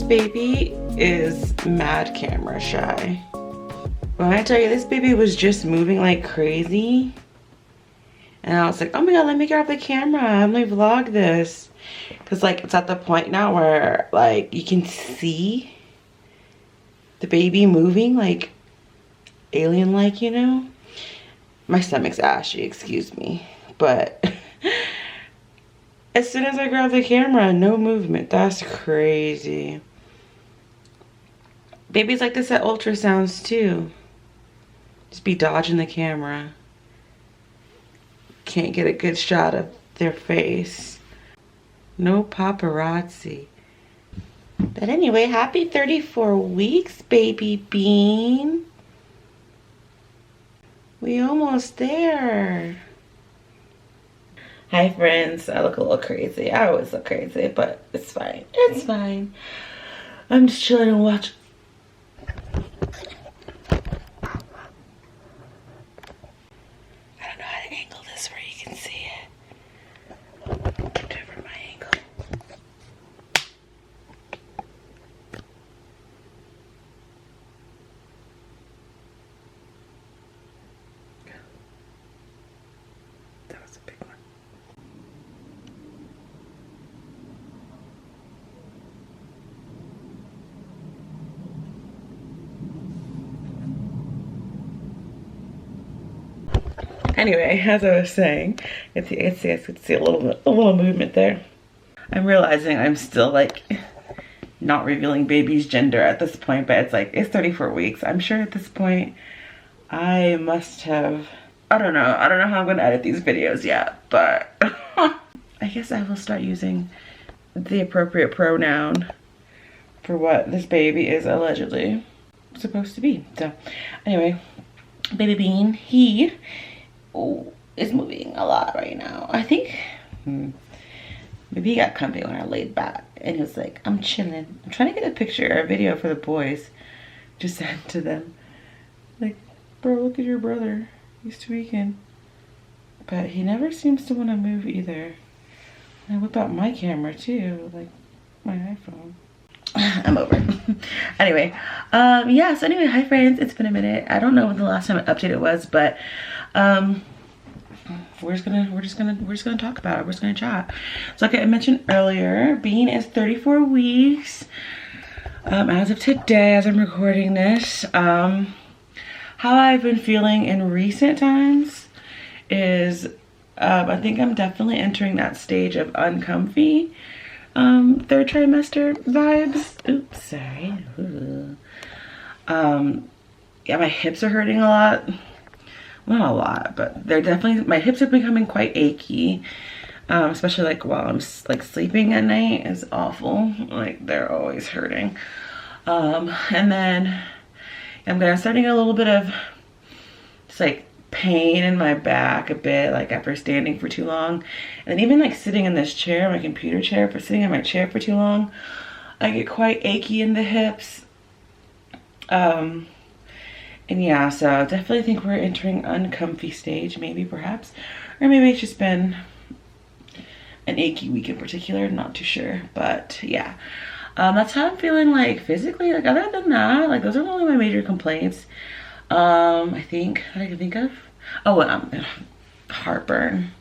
baby is mad camera shy. When I tell you, this baby was just moving like crazy. And I was like, oh my god, let me grab the camera. Let me vlog this. Because like it's at the point now where like you can see the baby moving like alien-like, you know? My stomach's ashy, excuse me. But as soon as I grab the camera, no movement. That's crazy. Babies like this at ultrasounds too. Just be dodging the camera. Can't get a good shot of their face. No paparazzi. But anyway, happy 34 weeks, baby bean. We almost there. Hi friends, I look a little crazy. I always look crazy, but it's fine. It's fine. I'm just chilling and watching. I don't know how to angle this where you can see it. Whatever my angle. That was a big one. Anyway, as I was saying, I could see a little movement there. I'm realizing I'm still like not revealing baby's gender at this point, but it's like it's 34 weeks. I'm sure at this point I must have, I don't know how I'm gonna edit these videos yet, but I guess I will start using the appropriate pronoun for what this baby is allegedly supposed to be. So anyway, baby bean, he is moving a lot right now. I think maybe he got comfy when I laid back and he was like, I'm chilling. I'm trying to get a picture or a video for the boys to send to them. Like, bro, look at your brother. He's tweaking. But he never seems to want to move either. And I whip out my camera too, like my iPhone. I'm over it. Anyway, yeah, so anyway, hi friends, it's been a minute. I don't know when the last time I updated was, but we're just gonna talk about it. We're just gonna chat. So okay, I mentioned earlier, Bean is 34 weeks as of today, as I'm recording this. How I've been feeling in recent times is I think I'm definitely entering that stage of uncomfy third trimester vibes. Oops, sorry. Ooh. Yeah, my hips are hurting a lot. Not a lot, but they're definitely, my hips are becoming quite achy, especially like while I'm like sleeping at night is awful. Like they're always hurting. And then I'm starting a little bit of just like pain in my back a bit, like after standing for too long. And then even like sitting in this chair, my computer chair, for sitting in my chair for too long, I get quite achy in the hips. And yeah, so I definitely think we're entering uncomfy stage, maybe, perhaps. Or maybe it's just been an achy week in particular, not too sure. But yeah, that's how I'm feeling like physically. Like other than that, like those are only my major complaints. I think that I can think of. Oh, and heartburn.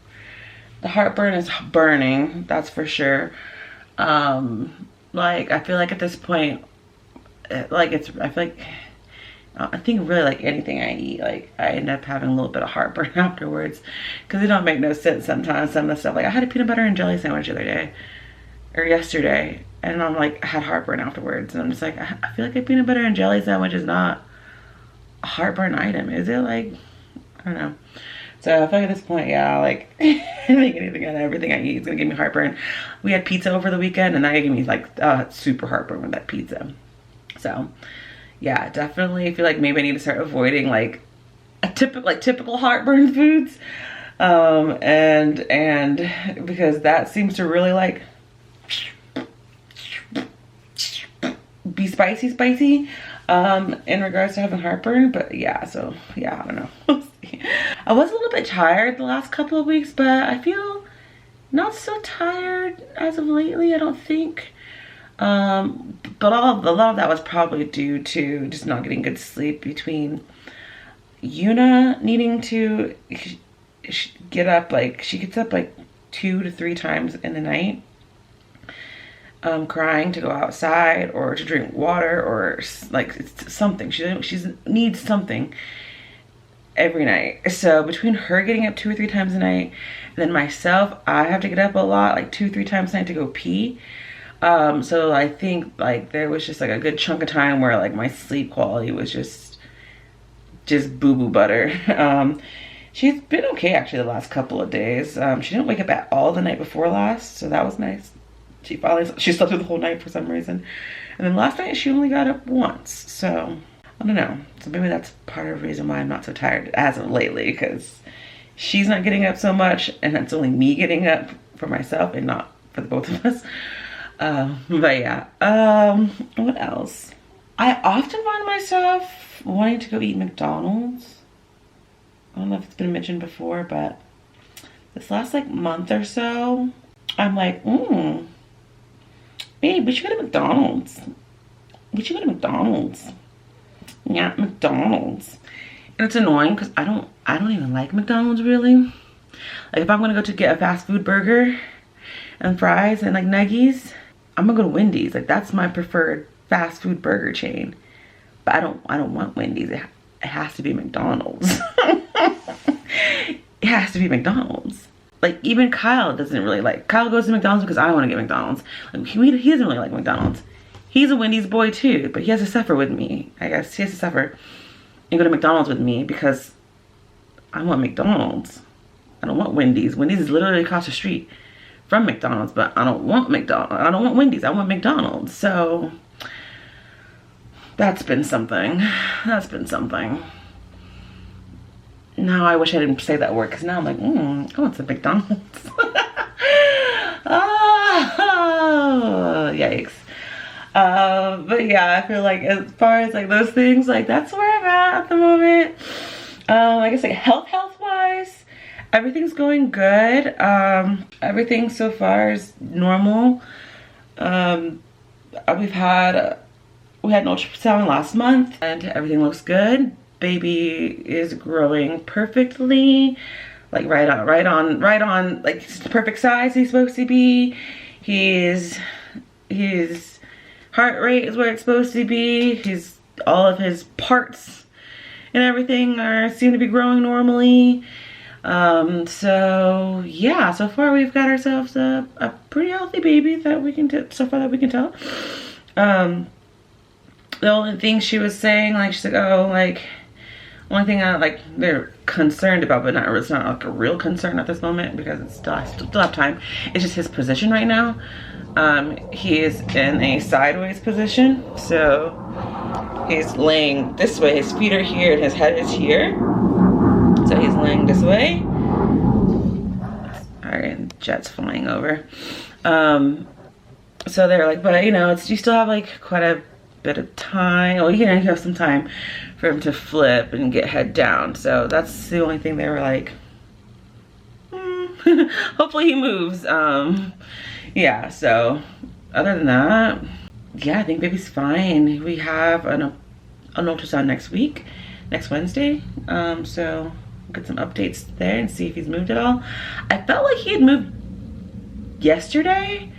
The heartburn is burning, that's for sure. Like I feel like at this point, like I feel like, I think really like anything I eat, like I end up having a little bit of heartburn afterwards because it don't make no sense sometimes. Some of the stuff, like I had a peanut butter and jelly sandwich the other day or yesterday, and I'm like, I had heartburn afterwards, and I'm just like, I feel like a peanut butter and jelly sandwich is not a heartburn item, is it? Like, I don't know. So I feel like at this point, yeah, like I think anything out of everything I eat is gonna give me heartburn. We had pizza over the weekend, and that gave me like super heartburn with that pizza. So yeah, definitely feel like maybe I need to start avoiding like typical heartburn foods, and because that seems to really like be spicy in regards to having heartburn. But yeah, so yeah, I don't know. I was a little bit tired the last couple of weeks, but I feel not so tired as of lately, I don't think. But a lot of that was probably due to just not getting good sleep between Yuna needing to get up, like she gets up like 2 to 3 times in the night, crying to go outside or to drink water or like it's something. She needs something every night. So between her getting up 2 or 3 times a night, and then myself, I have to get up a lot, like 2 or 3 times a night to go pee. So I think like there was just like a good chunk of time where like my sleep quality was just boo-boo butter. She's been okay actually the last couple of days. She didn't wake up at all the night before last, so that was nice. She slept through the whole night for some reason. And then last night she only got up once, so I don't know. So maybe that's part of the reason why I'm not so tired as of lately, because she's not getting up so much and it's only me getting up for myself and not for the both of us. But yeah, what else? I often find myself wanting to go eat McDonald's. I don't know if it's been mentioned before, but this last like month or so, I'm like, babe, we should go to McDonald's. We should go to McDonald's. Yeah, McDonald's. And it's annoying because I don't even like McDonald's really. Like if I'm gonna go to get a fast food burger and fries and like nuggies, I'm gonna go to Wendy's. Like that's my preferred fast food burger chain. But I don't want Wendy's. It has to be McDonald's. It has to be McDonald's. Like even Kyle doesn't really like. Kyle goes to McDonald's because I want to get McDonald's. Like he doesn't really like McDonald's. He's a Wendy's boy too, but he has to suffer with me. I guess he has to suffer and go to McDonald's with me because I want McDonald's. I don't want Wendy's. Wendy's is literally across the street from McDonald's, but I don't want McDonald's. I don't want Wendy's. I want McDonald's. So that's been something. That's been something. Now I wish I didn't say that word because now I'm like, I want some McDonald's. Oh, yikes. But yeah, I feel like as far as like those things, like that's where I'm at the moment. I guess like health wise, everything's going good. Everything so far is normal. We had an ultrasound last month and everything looks good. Baby is growing perfectly, like right on, like it's the perfect size he's supposed to be. His heart rate is where it's supposed to be. All of his parts and everything seem to be growing normally. So yeah, so far we've got ourselves a pretty healthy baby that we can so far that we can tell. The only thing she was saying, like she's like, oh, like only thing they're concerned about, but it's not like a real concern at this moment because I still have time. It's just his position right now. He is in a sideways position, so he's laying this way. His feet are here and his head is here. So he's laying this way. Alright, jet's flying over. So they're like, but you know, you still have like quite a bit of time. Well, you have some time for him to flip and get head down. So that's the only thing they were like, hopefully he moves. Yeah, so other than that, yeah, I think baby's fine. We have an ultrasound next Wednesday. So we'll get some updates there and see if he's moved at all. I felt like he had moved yesterday.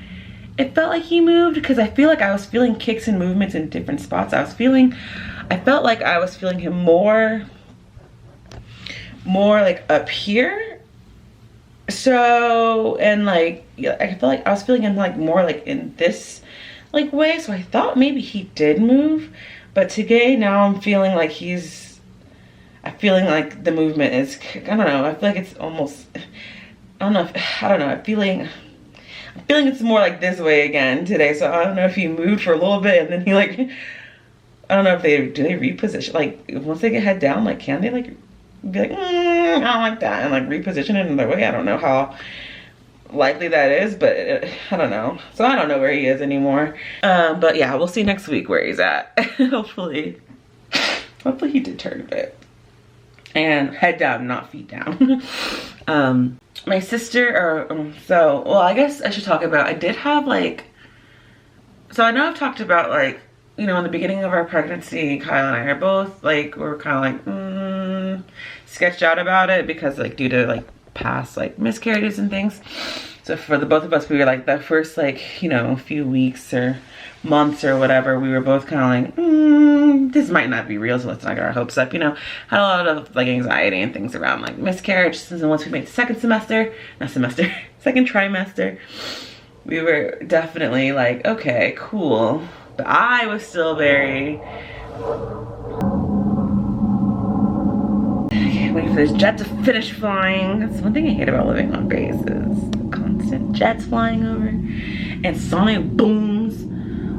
It felt like he moved because I feel like I was feeling kicks and movements in different spots. I felt like I was feeling him more like up here. So, and like, yeah, I felt like I was feeling him like more like in this like way. So I thought maybe he did move, but today now I'm feeling like I'm feeling like the movement is, I don't know. I feel like it's almost, I don't know. I'm feeling it's more like this way again today. So I don't know if he moved for a little bit and then he like, I don't know if do they reposition, like once they get head down, like can they like be like, I don't like that, and like reposition it another way? I don't know how likely that is, but I don't know. So I don't know where he is anymore. But yeah, we'll see next week where he's at. Hopefully he did turn a bit. And head down, not feet down. My sister, well, I guess I should talk about, I did have like So I know I've talked about like, you know, in the beginning of our pregnancy, Kyle and I are both like, we're kind of like, sketched out about it because like due to like past like miscarriages and things. So for the both of us, we were like the first like, you know, few weeks or months or whatever, we were both kind of like, this might not be real, so let's not get our hopes up, you know. Had a lot of like anxiety and things around like miscarriage. And then once we made the second trimester, we were definitely like, okay, cool. But I was still very, I can't wait for this jet to finish flying. That's one thing I hate about living on base is constant jets flying over and sonic booms.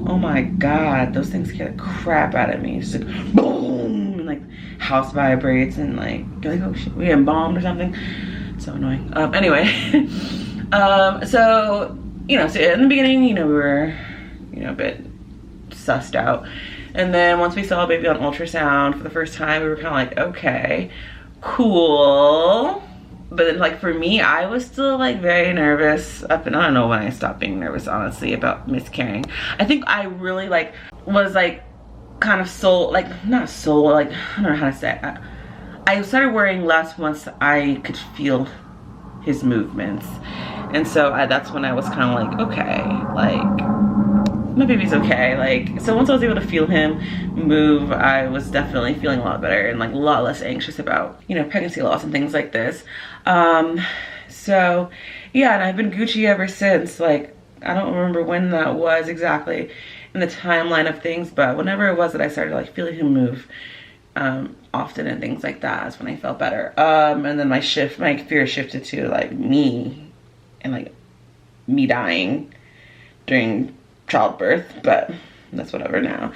Oh my God, those things scare the crap out of me. It's just like boom, and like house vibrates and like, you're like, oh shit, we getting bombed or something. So annoying. Anyway, so, you know, so in the beginning, you know, we were, you know, a bit sussed out. And then once we saw a baby on ultrasound for the first time, we were kind of like, okay, cool. But then like for me, I was still like very nervous up, and I don't know when I stopped being nervous, honestly, about miscarrying. I think I really like was like kind of not soul, like, I don't know how to say it. I started worrying less once I could feel his movements. And so that's when I was kind of like, okay, like my baby's okay. Like, so once I was able to feel him move, I was definitely feeling a lot better and like a lot less anxious about, you know, pregnancy loss and things like this. So yeah, and I've been Gucci ever since. Like, I don't remember when that was exactly in the timeline of things, but whenever it was that I started like feeling him move often and things like that, is when I felt better. And then my fear shifted to like me and like me dying during childbirth, but that's whatever now.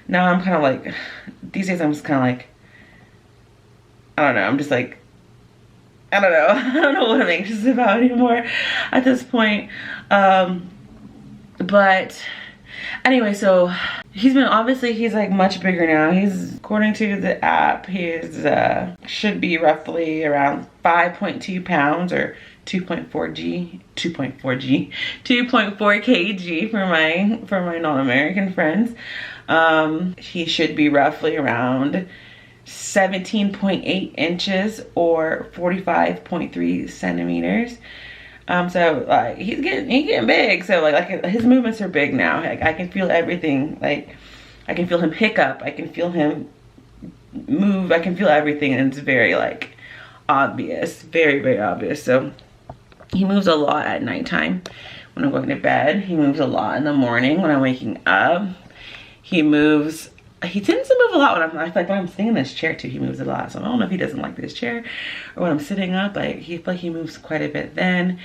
Now I'm kind of like, these days I'm just kind of like, I don't know, I'm just like, I don't know. I don't know what I'm anxious about anymore at this point. But anyway, so he's like much bigger now. He's, according to the app, he's should be roughly around 5.2 pounds or 2.4 kg for my non-American friends. He should be roughly around 17.8 inches or 45.3 centimeters. So like he's getting big. So like his movements are big now. Like I can feel everything. Like I can feel him hiccup. I can feel him move. I can feel everything, and it's very like obvious, very, very obvious. So he moves a lot at nighttime when I'm going to bed. He moves a lot in the morning when I'm waking up. He tends to move a lot when I feel like when I'm sitting in this chair too, he moves a lot. So I don't know if he doesn't like this chair or when I'm sitting up, like he moves quite a bit then.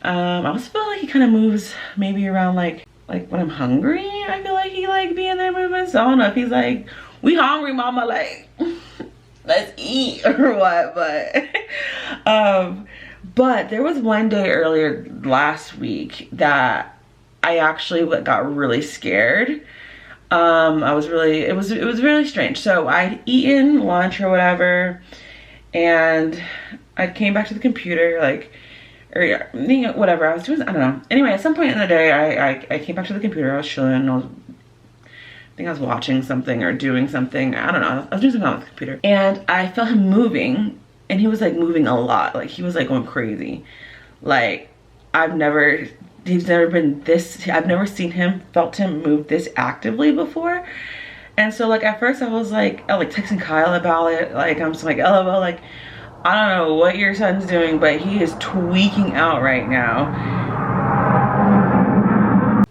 I also feel like he kind of moves maybe around like when I'm hungry. I feel like he like being there moving. So I don't know if he's like, we hungry mama, like let's eat or what, but there was one day earlier last week that I actually got really scared. It was really strange. So I'd eaten lunch or whatever, and I came back to the computer, like, or you know, whatever I was doing, I don't know. Anyway, at some point in the day, I came back to the computer. I was chilling. I think I was watching something or doing something. I don't know. I was doing something on the computer, and I felt him moving, and he was like moving a lot. Like he was like going crazy. Like he's never been this, I've never felt him move this actively before. And so like at first I was like, texting Kyle about it. Like I'm just like, LOL, like I don't know what your son's doing, but he is tweaking out right now.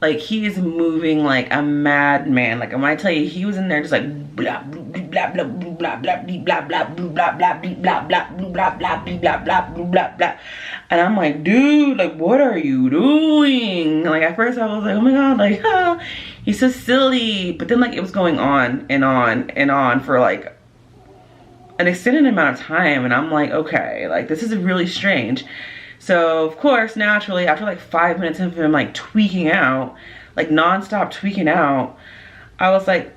Like he is moving like a madman. Like when I tell you, he was in there just like blah blah blah blah blah blah blah blah blah blah blah blah blah blah blah blah blah blah blah. And I'm like, dude, like what are you doing? Like at first I was like, oh my god, like he's so silly. But then like it was going on and on and on for like an extended amount of time, and I'm like, okay, like this is really strange. So of course, naturally, after like 5 minutes of him like tweaking out, like non-stop tweaking out, I was like,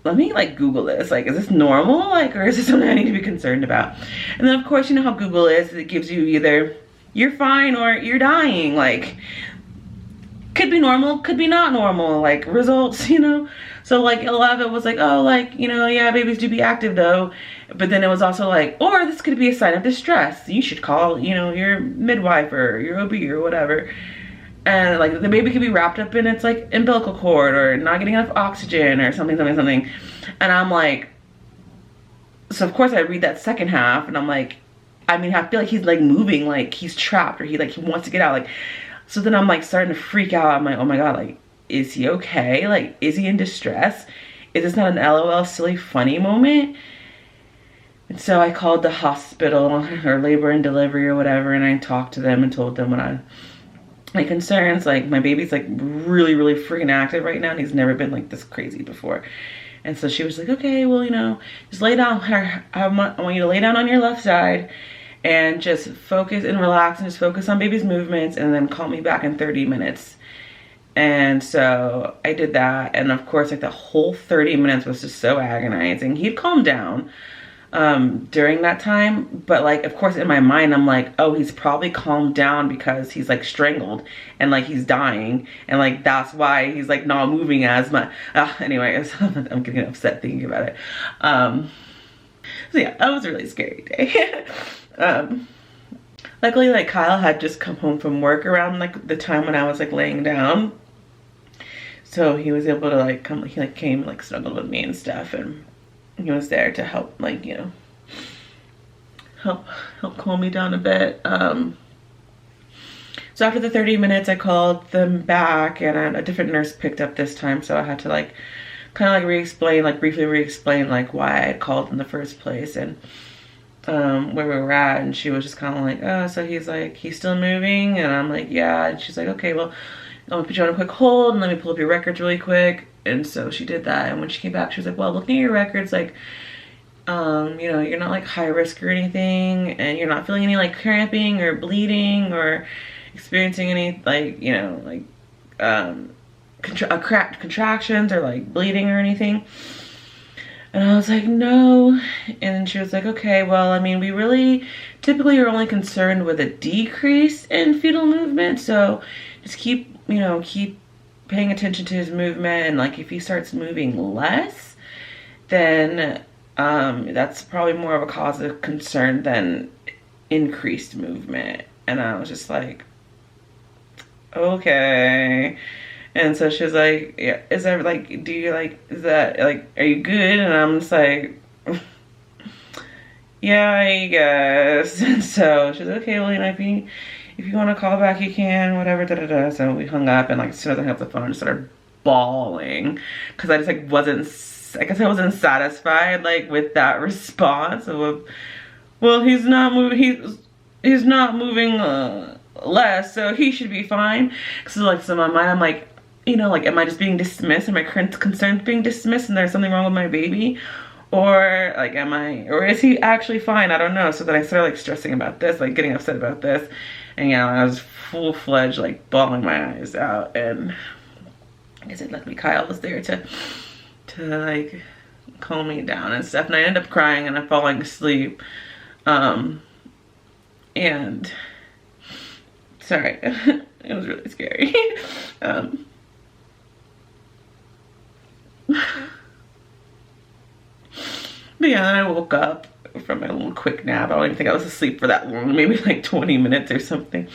let me like Google this. Like, is this normal? Like, or is this something I need to be concerned about? And then of course, you know how Google is. It gives you either you're fine or you're dying. Like, could be normal, could be not normal, like results, you know? So like a lot of it was like, oh, like, you know, yeah, babies do be active though. But then it was also like, or this could be a sign of distress. You should call, you know, your midwife or your OB or whatever. And like the baby could be wrapped up in its like umbilical cord or not getting enough oxygen or something. And I'm like, so of course I read that second half and I'm like, I mean, I feel like he's like moving, like he's trapped or he wants to get out. Like, so then I'm like starting to freak out. I'm like, oh my God, like, is he okay? Like, is he in distress? Is this not an LOL silly funny moment? And so I called the hospital or labor and delivery or whatever, and I talked to them and told them my concerns. Like, my baby's like really, really freaking active right now, and he's never been like this crazy before. And so she was like, okay, well, you know, just lay down. I want you to lay down on your left side and just focus and relax and just focus on baby's movements and then call me back in 30 minutes. And so I did that. And of course, like the whole 30 minutes was just so agonizing. He'd calmed down during that time. But like, of course, in my mind, I'm like, oh, he's probably calmed down because he's like strangled and like he's dying. And like, that's why he's like not moving as much. Anyway, I'm getting upset thinking about it. So yeah, that was a really scary day. Luckily, like Kyle had just come home from work around like the time when I was like laying down. So he was able to like come, he like came like snuggled with me and stuff, and he was there to help, like, you know, help calm me down a bit. So after the 30 minutes, I called them back, and a different nurse picked up this time. So I had to like kind of like briefly re-explain like why I had called in the first place and where we were at. And she was just kind of like, oh, so he's still moving? And I'm like, yeah. And she's like, okay, well, I'm gonna put you on a quick hold and let me pull up your records really quick. And so she did that, and when she came back, she was like, well, looking at your records, like, you know, you're not like high risk or anything, and you're not feeling any like cramping or bleeding or experiencing any like, you know, like contractions or like bleeding or anything. And I was like, no. And she was like, okay, well, I mean, we really typically are only concerned with a decrease in fetal movement, so just keep paying attention to his movement, and like if he starts moving less, then that's probably more of a cause of concern than increased movement. And I was just like, okay. And so she was like, yeah, is that like, is that like, are you good? And I'm just like, yeah, I guess. And so she's like, okay, well, you know, if you want to call back, you can, whatever, da da da. So we hung up, and like as soon as I hung up the phone, I just started bawling because I just like I guess I wasn't satisfied like with that response of, well, he's not moving, he's not moving less, so he should be fine. So like, so in my mind, I'm like, you know, like, am I just being dismissed? Am my concerns being dismissed and there's something wrong with my baby? Or like, or is he actually fine? I don't know. So then I started like stressing about this, like getting upset about this. And yeah, I was full-fledged like bawling my eyes out. And I guess it luckily Kyle was there to like calm me down and stuff. And I ended up crying and I'm falling asleep. And sorry, it was really scary. But yeah, then I woke up from my little quick nap. I don't even think I was asleep for that long, maybe like 20 minutes or something.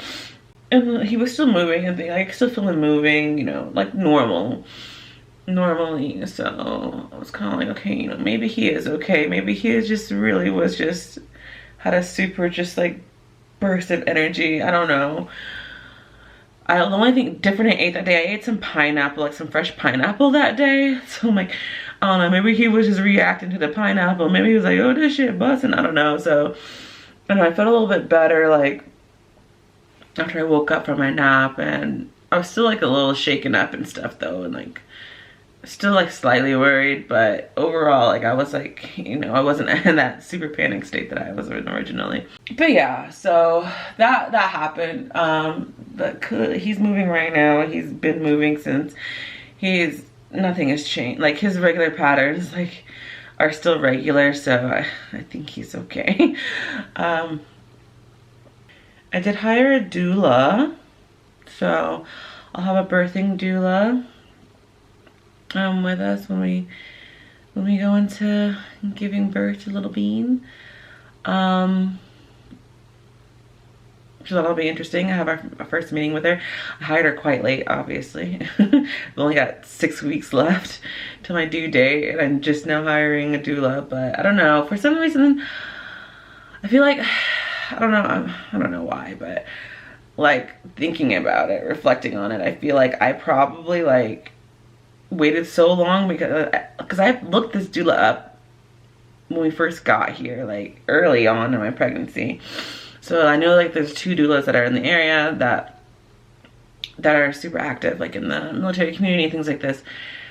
And he was still moving, and I still feel him moving, you know, like normally. So I was kind of like, okay, you know, maybe he is okay. Maybe he is just really had a super just like burst of energy. I don't know. The only thing different I ate that day, I ate some pineapple, like some fresh pineapple that day. So I'm like, I don't know, maybe he was just reacting to the pineapple. Maybe he was like, oh, this shit busting. I don't know. So, I don't know, I felt a little bit better, like, after I woke up from my nap. And I was still, like, a little shaken up and stuff, though. And, like, still, like, slightly worried. But overall, like, I was, like, you know, I wasn't in that super panic state that I was in originally. But, yeah, so that happened. But clearly, he's moving right now. He's been moving since nothing has changed. Like, his regular patterns, like, are still regular, so I think he's okay. I did hire a doula, so I'll have a birthing doula with us when we go into giving birth to little Bean. So that'll be interesting. I have our first meeting with her. I hired her quite late, obviously. We've only got 6 weeks left till my due date, and I'm just now hiring a doula. But I don't know, for some reason, I feel like, I don't know why, but like thinking about it, reflecting on it, I feel like I probably like waited so long because I looked this doula up when we first got here, like early on in my pregnancy. So I know like there's 2 doulas that are in the area that are super active, like in the military community, things like this.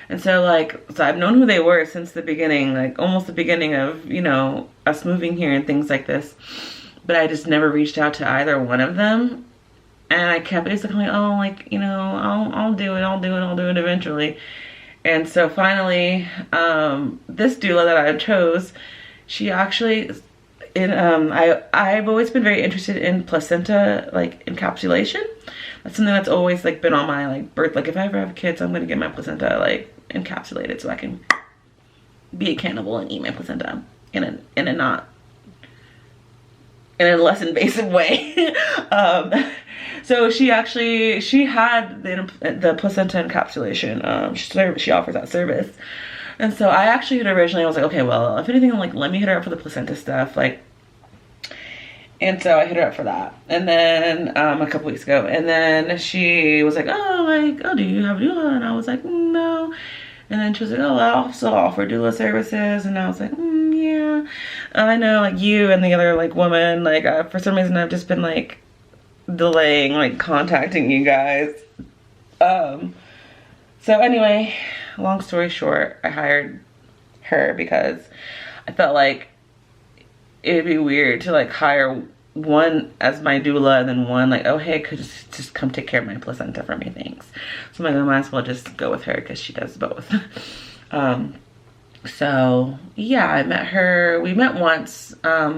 And so like, so I've known who they were since the beginning, like almost the beginning of, you know, us moving here and things like this. But I just never reached out to either one of them. And I kept basically like, oh, like, you know, I'll do it eventually. And so finally, this doula that I chose, she actually, I've always been very interested in placenta, like encapsulation. That's something that's always like been on my like birth. Like if I ever have kids, I'm gonna get my placenta like encapsulated so I can be a cannibal and eat my placenta in a less invasive way. So she had the placenta encapsulation. She offers that service. And so I actually had originally, I was like, okay, well, if anything, like, let me hit her up for the placenta stuff. Like, and so I hit her up for that. And then a couple weeks ago, and then she was like, oh, do you have a doula? And I was like, no. And then she was like, oh, I also offer doula services. And I was like, yeah. I know, like, you and the other, like, woman, like, for some reason I've just been, like, delaying, like, contacting you guys. So anyway, long story short, I hired her because I felt like it'd be weird to, like, hire one as my doula and then one like, oh, hey, could just come take care of my placenta for me, thanks. So I'm like, I might as well just go with her because she does both. So yeah, I met her. We met once.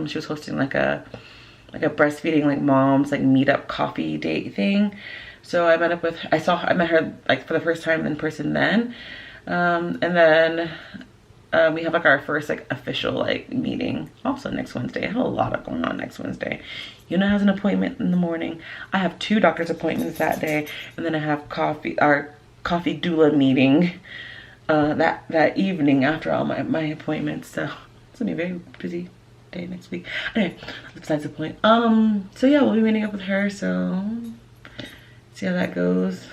She was hosting like a breastfeeding like moms like meetup coffee date thing. So I met her like for the first time in person then. And then we have like our first like official like meeting also next Wednesday. I have a lot going on next Wednesday. Yuna has an appointment in the morning. I have 2 doctor's appointments that day, and then I have our coffee doula meeting that evening after all my appointments. So it's gonna be a very busy day next week. Anyway, besides the point. So yeah, we'll be meeting up with her. So see how that goes.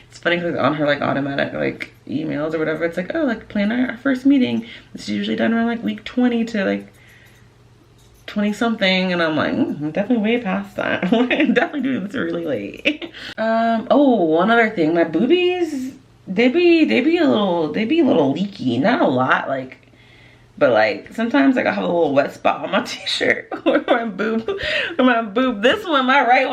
It's funny because on her like automatic like emails or whatever, it's like, oh, like plan our first meeting. This is usually done around like week 20 to like 20 something, and I'm like, I'm definitely way past that. I'm definitely doing this really late. Oh, one other thing, my boobies, they be a little leaky. Not a lot, like, but like sometimes like I have a little wet spot on my t-shirt or my boob. This one, my right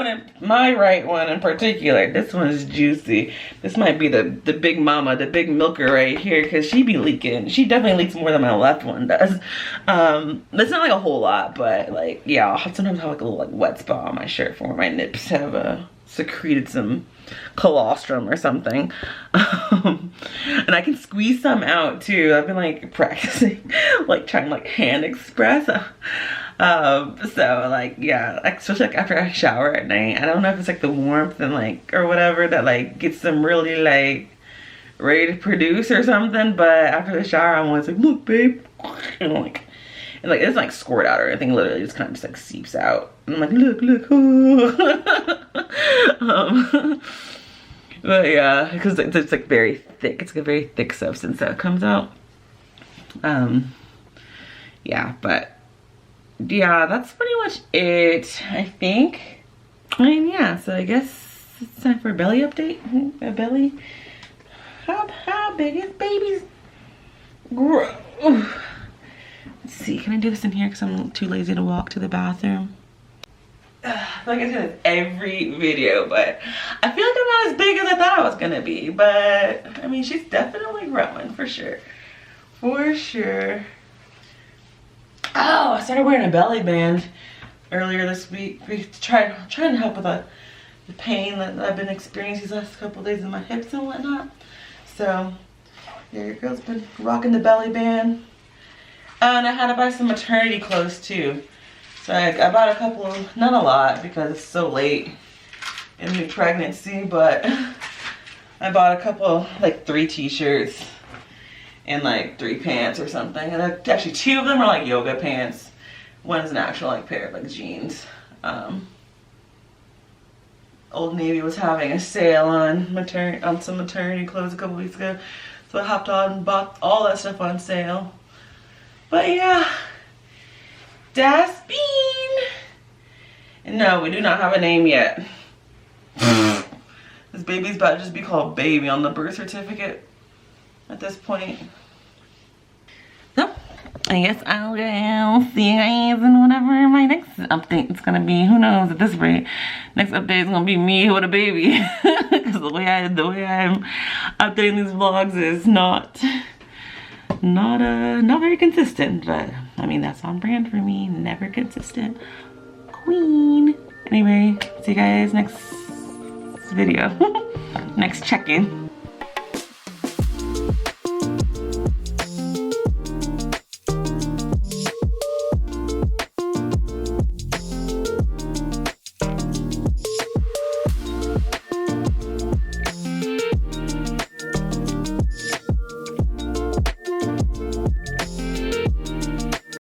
one in particular, this one is juicy. This might be the big mama, the big milker right here, because she be leaking. She definitely leaks more than my left one does. It's not like a whole lot, but like, yeah, I'll sometimes have like a little like wet spot on my shirt for where my nips have secreted some colostrum or something. And I can squeeze some out too. I've been like practicing like trying to like hand express. So like, yeah, especially like after I shower at night, I don't know if it's like the warmth and like or whatever that like gets them really like ready to produce or something, but after the shower I'm always like, look babe, and like it doesn't like squirt out or anything, literally just kind of just like seeps out. And I'm like, look. But yeah, because it's like very thick. It's like a very thick substance that comes out. Yeah, but yeah, that's pretty much it, I think. I mean, yeah, so I guess it's time for a belly update. A belly. How big is baby's grow? Let's see, can I do this in here because I'm too lazy to walk to the bathroom? Like I said, it's every video, but I feel like I'm not as big as I thought I was gonna be. But I mean, she's definitely growing for sure. For sure. Oh, I started wearing a belly band earlier this week. We trying to help with a the pain that I've been experiencing these last couple of days in my hips and whatnot. So yeah, your girl's been rocking the belly band. And I had to buy some maternity clothes too. So I bought a couple of, not a lot because it's so late in the pregnancy, but I bought a couple, like 3 t-shirts and like 3 pants or something. And actually 2 of them are like yoga pants. One's an actual like pair of like jeans. Old Navy was having a sale on some maternity clothes a couple weeks ago. So I hopped on and bought all that stuff on sale. But yeah, Das Bean. And no, we do not have a name yet. This baby's about to just be called Baby on the birth certificate at this point. So, I guess I'll go see you guys in whatever my next update is gonna be. Who knows at this rate? Next update is gonna be me with a baby. Because the way I'm updating these vlogs is not very consistent. But I mean, that's on brand for me. Never consistent. Queen. Anyway, see you guys next video. Next check-in.